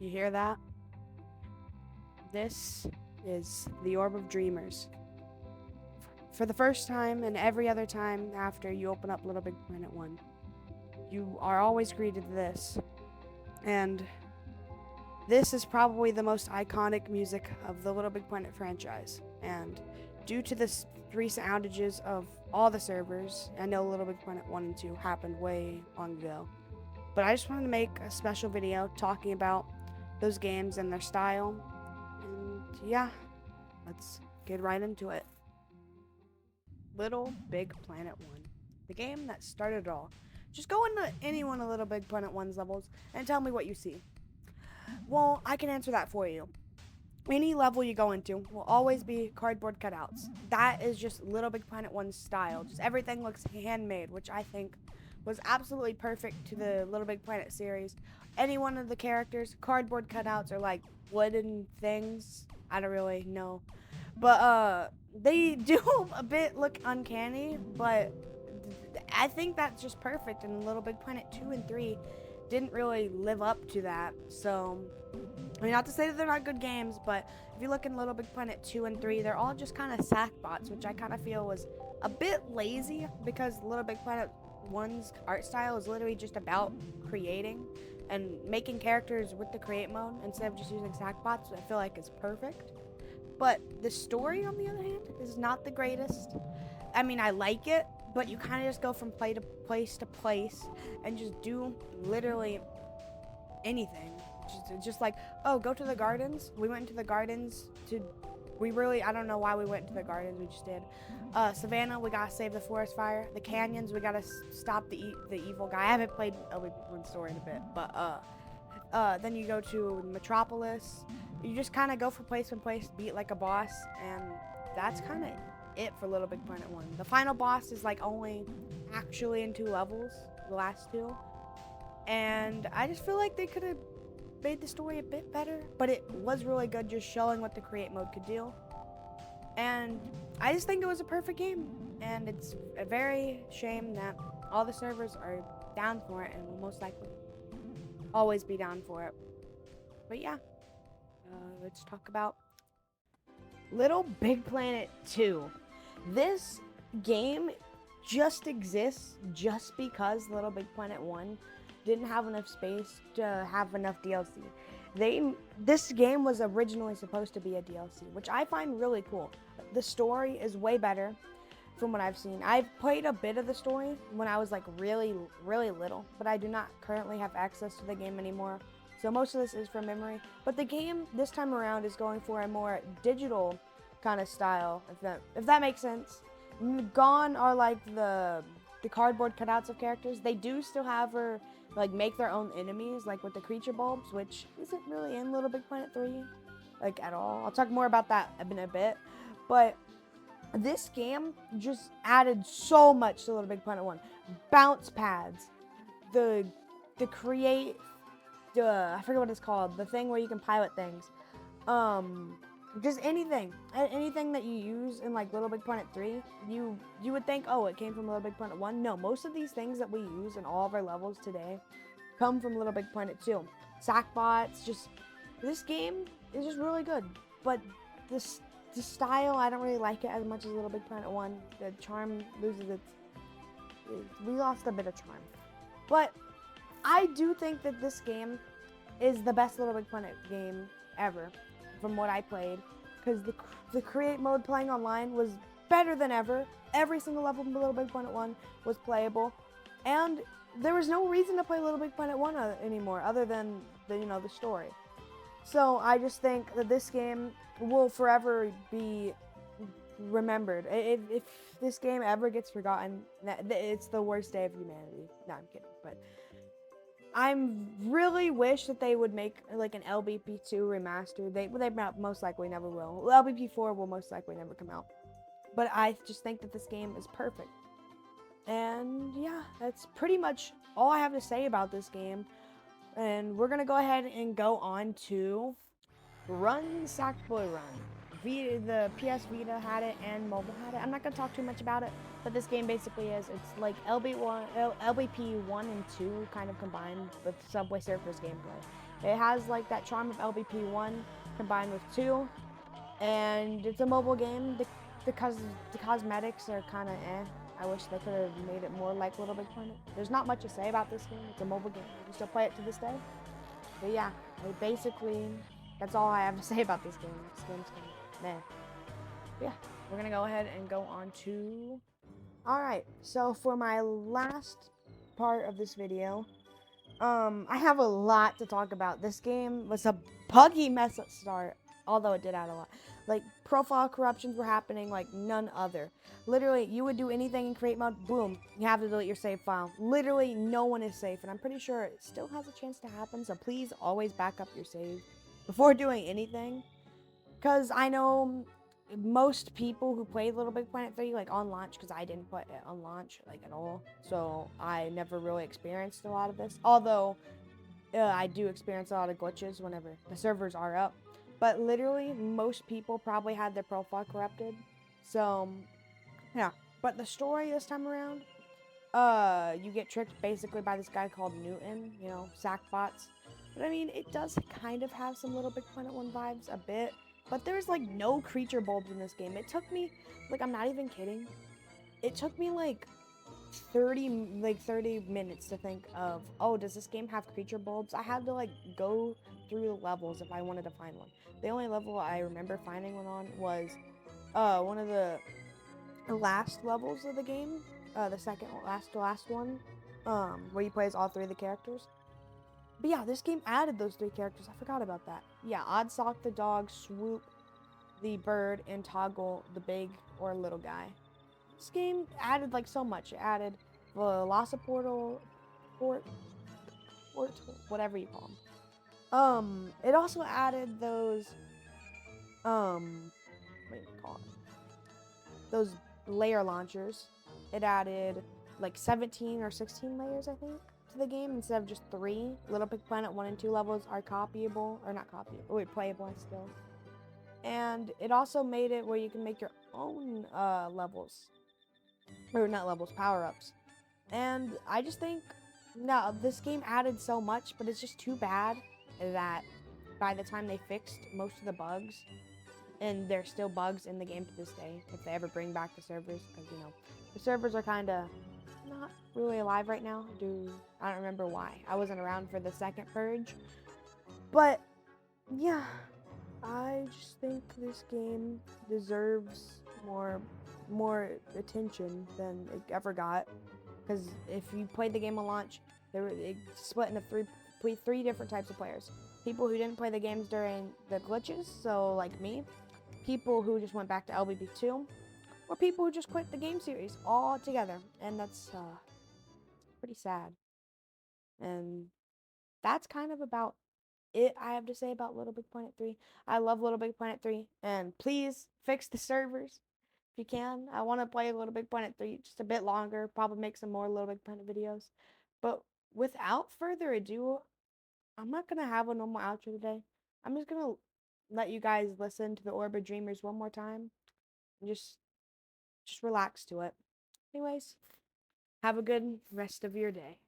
You hear that? This is the Orb of Dreamers. For the first time and every other time after you open up Little Big Planet 1, you are always greeted this. And this is probably the most iconic music of the Little Big Planet franchise. And due to the recent outages of all the servers, I know Little Big Planet 1 and 2 happened way long ago. But I just wanted to make a special video talking about those games and their style. And yeah, let's get right into it. Little Big Planet 1, the game that started it all. Just go into any one of Little Big Planet 1's levels and tell me what you see. Well, I can answer that for you. Any level you go into will always be cardboard cutouts. That is just Little Big Planet 1's style. Just everything looks handmade, which I think was absolutely perfect to the Little Big Planet series. Any one of the characters, cardboard cutouts, or like wooden things. I don't really know. But they do a bit look uncanny, but I think that's just perfect. And Little Big Planet 2 and 3 didn't really live up to that. So, I mean, not to say that they're not good games, but if you look in Little Big Planet 2 and 3, they're all just kind of sackbots, which I kind of feel was a bit lazy because Little Big Planet 1's art style is literally just about creating and making characters with the create mode instead of just using sackbots. I feel like is perfect. But the story, on the other hand, is not the greatest. I mean, I like it, but you kind of just go from place to place and just do literally anything. Just like, oh, go to the gardens. We went into the gardens I don't know why we went to the gardens. We just did. Savannah, we gotta save the forest fire. The canyons, we gotta stop the evil guy. I haven't played one story in a bit, but then you go to Metropolis. You just kind of go from place to place, beat like a boss, and that's kind of it for Little Big Planet 1. The final boss is like only actually in 2 levels, the last 2, and I just feel like they could have made the story a bit better, but it was really good just showing what the create mode could do. And I just think it was a perfect game, and it's a very shame that all the servers are down for it and will most likely always be down for it. But yeah, let's talk about Little Big Planet 2. This game just exists just because Little Big Planet 1 didn't have enough space to have enough DLC. This game was originally supposed to be a DLC, which I find really cool. The story is way better from what I've seen. I've played a bit of the story when I was like really, really little, but I do not currently have access to the game anymore. So most of this is from memory. But the game this time around is going for a more digital kind of style, if that makes sense. Gone are like the cardboard cutouts of characters. They do still have her like make their own enemies, like with the creature bulbs, which isn't really in Little Big Planet 3 like at all. I'll talk more about that in a bit. But this game just added so much to Little Big Planet 1. Bounce pads, the create, I forget what it's called, the thing where you can pilot things. Just anything that you use in like Little Big Planet 3, you would think, oh, it came from Little Big Planet 1. No, most of these things that we use in all of our levels today come from Little Big Planet 2. Sackbots, this game is just really good. But the style, I don't really like it as much as Little Big Planet 1. The charm loses we lost a bit of charm. But I do think that this game is the best Little Big Planet game ever, from what I played, because the create mode playing online was better than ever. Every single level from Little Big Planet 1 was playable, and there was no reason to play Little Big Planet 1 anymore other than the story. So I just think that this game will forever be remembered. If this game ever gets forgotten, it's the worst day of humanity. No, I'm kidding, but I really wish that they would make like an LBP2 remaster. They most likely never will. LBP4 will most likely never come out. But I just think that this game is perfect. And yeah, that's pretty much all I have to say about this game. And we're gonna go ahead and go on to Sackboy Run. The PS Vita had it and mobile had it. I'm not gonna talk too much about it, but this game basically it's like LBP 1 and 2 kind of combined with Subway Surfers gameplay. It has like that charm of LBP1 combined with 2, and it's a mobile game. The cosmetics are kind of eh. I wish they could have made it more like Little Big Planet. There's not much to say about this game. It's a mobile game. I can still play it to this day. But yeah, basically, that's all I have to say about this game. This game's kind of meh. But yeah, we're gonna go ahead and go on to. Alright, so for my last part of this video, I have a lot to talk about. This game was a buggy mess at start, although it did add a lot. Like, profile corruptions were happening like none other. Literally, you would do anything in create mode, boom, you have to delete your save file. Literally, no one is safe, and I'm pretty sure it still has a chance to happen, so please always back up your save before doing anything. Because I know most people who played Little Big Planet 3, like, on launch, because I didn't play it on launch, like, at all, so I never really experienced a lot of this, although I do experience a lot of glitches whenever the servers are up, but literally, most people probably had their profile corrupted, so, yeah, but the story this time around, you get tricked basically by this guy called Newton, you know, Sackbots, but I mean, it does kind of have some Little Big Planet 1 vibes, a bit, but there's, like, no creature bulbs in this game. It took me, like, I'm not even kidding. It took me, like, 30 minutes to think of, oh, does this game have creature bulbs? I had to, like, go through the levels if I wanted to find one. The only level I remember finding one on was, one of the last levels of the game. The second last one, where you play as all 3 of the characters. But yeah, this game added those 3 characters. I forgot about that. Yeah, Oddsock the dog, Swoop the bird, and Toggle the big or little guy. This game added like so much. It added the Velociportal, whatever you call them. It also added those, what do you call it? Those layer launchers. It added like 17 or 16 layers, I think, to the game instead of just 3. Little Big Planet 1 and 2 levels are copyable, or not copyable, wait, playable still. And it also made it where you can make your own levels, or not levels, power-ups. And I just think, no, this game added so much, but it's just too bad that by the time they fixed most of the bugs, and there's still bugs in the game to this day, if they ever bring back the servers, because, you know, the servers are kind of not really alive right now. I don't remember why. I wasn't around for the second purge. But, yeah, I just think this game deserves more attention than it ever got. Because if you played the game on launch, it split into three different types of players. People who didn't play the games during the glitches, so like me. People who just went back to LBP2. Or people who just quit the game series all together. And that's pretty sad. And that's kind of about it I have to say about Little Big Planet 3. I love Little Big Planet 3. And please fix the servers if you can. I want to play Little Big Planet 3 just a bit longer. Probably make some more Little Big Planet videos. But without further ado, I'm not going to have a normal outro today. I'm just going to let you guys listen to the Orbit Dreamers one more time. And just relax to it. Anyways, have a good rest of your day.